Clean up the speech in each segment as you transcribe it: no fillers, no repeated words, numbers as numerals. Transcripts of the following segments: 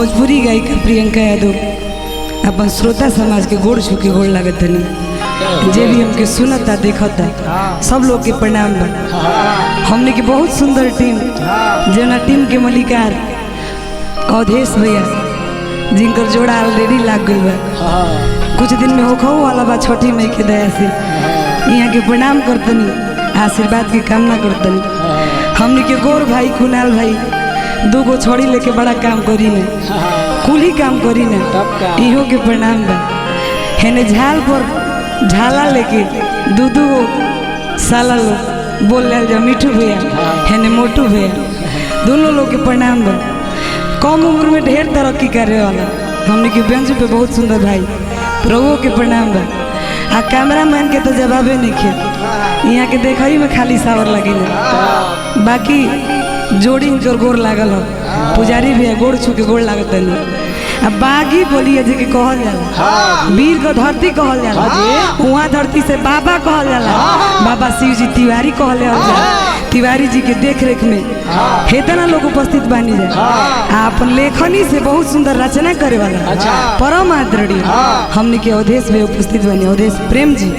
भोजपुरी गायिका प्रियंका यादव अपन श्रोता समाज के गोड़ छू के गोड़ लागत नहीं, जे भी हमके सुनता देखता सब लोग के प्रणाम बा। हमने के बहुत सुंदर टीम जना टीम के मलिकार अवधेश भैया जिनकर जोड़ा ऑलरेडी लाग गई बा, कुछ दिन में होखो वाला बा। छठी मई के दया से यहाँ के प्रणाम करतनी, आशीर्वाद की कामना करतनी। हमने के गोर भाई कुणाल भाई दूगो छोड़ी लेके बड़ा काम करी ने, कुल ही काम करी ने, इहो के प्रणाम बा। हेने झाल पर झाला लेके दू गो साला लोग बोल रहे जा मिठू भैया, हेने मोटू भैया, दोनों लोग के प्रणाम बा। कम उम्र में ढेर तरक्की करे वाला हमने के बेंच पे बहुत सुंदर भाई प्रभु के प्रणाम बा। आ कैमरा मैन के तो जवाबे नहीं खे, यहाँ के देखई में खाली सावर लगे बाकी जोड़ी इनकर गोड़ लागल हो। पुजारी भी है गोड़ छू के गोड़ लागत नहीं। अब बागी बोलिए जी के कहल जाला, वीर को धरती कहल जाला, वहाँ धरती से बाबा कहल जाला, बाबा शिव जी तिवारी कहल जाला। तिवारी जी के देख रेख में हेतना लोग उपस्थित बानी जाए। अपन लेखनी से बहुत सुंदर रचना करे वाला परम आदरणीय हमने के अवधेश में उपस्थित बनी। अवधेश प्रेम जी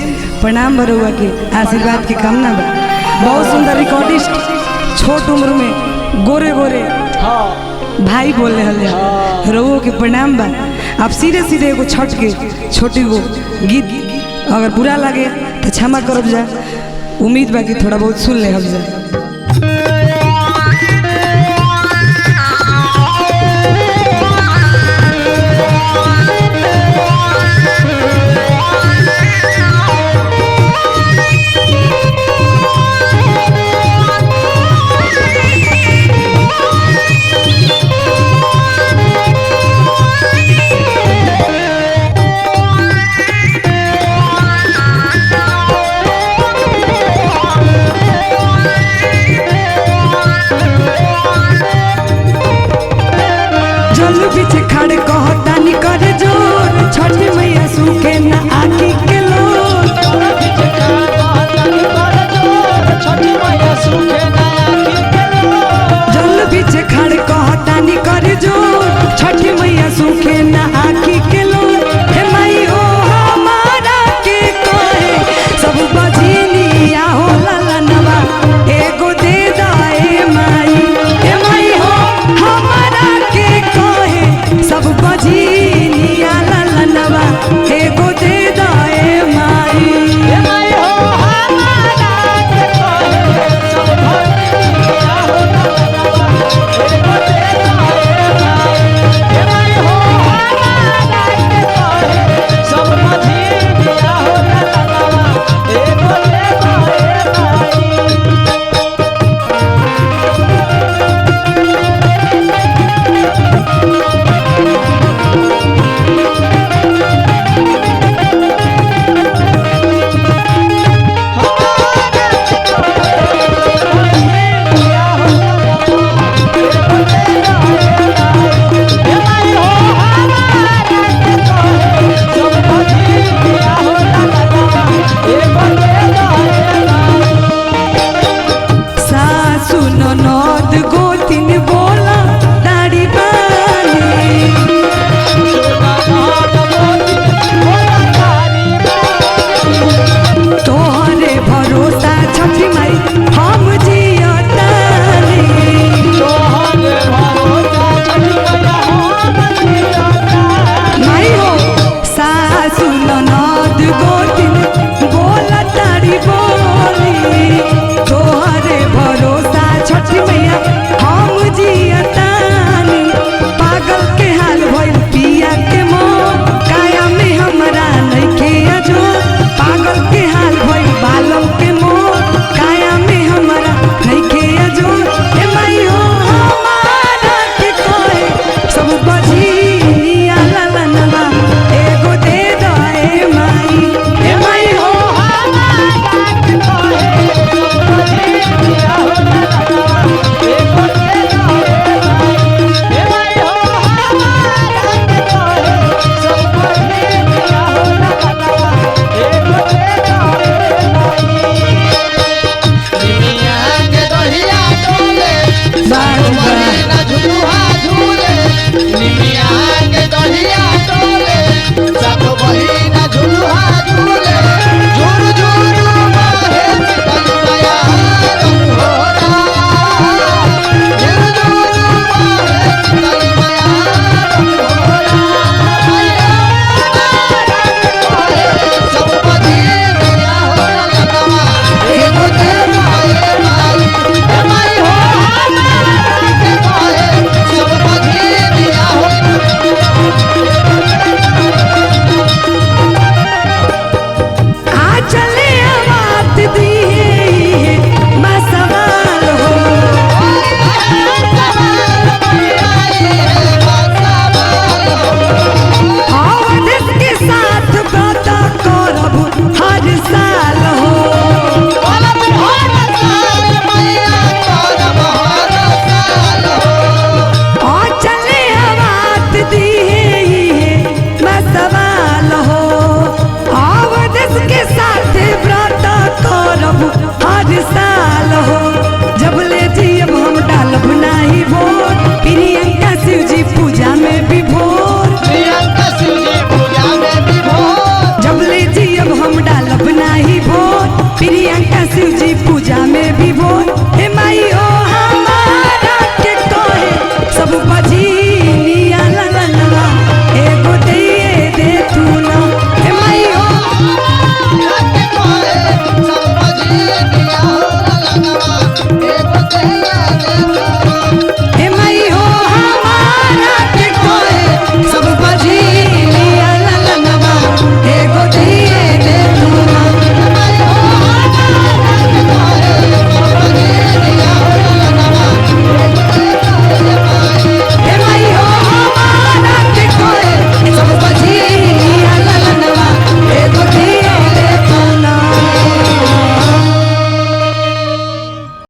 प्रणाम बरुआ के आशीर्वाद की कामना बा। बहुत सुंदर रिकॉर्डिस्ट, छोट उम्र में गोरे गोरे भाई बोल रहे रवो के प्रणाम बा। आप सीधे सीधे एगो छठ के छोटी गो गीत अगर बुरा लगे तो क्षमा करब जा, उम्मीद बा कि थोड़ा बहुत सुन ले हम जा।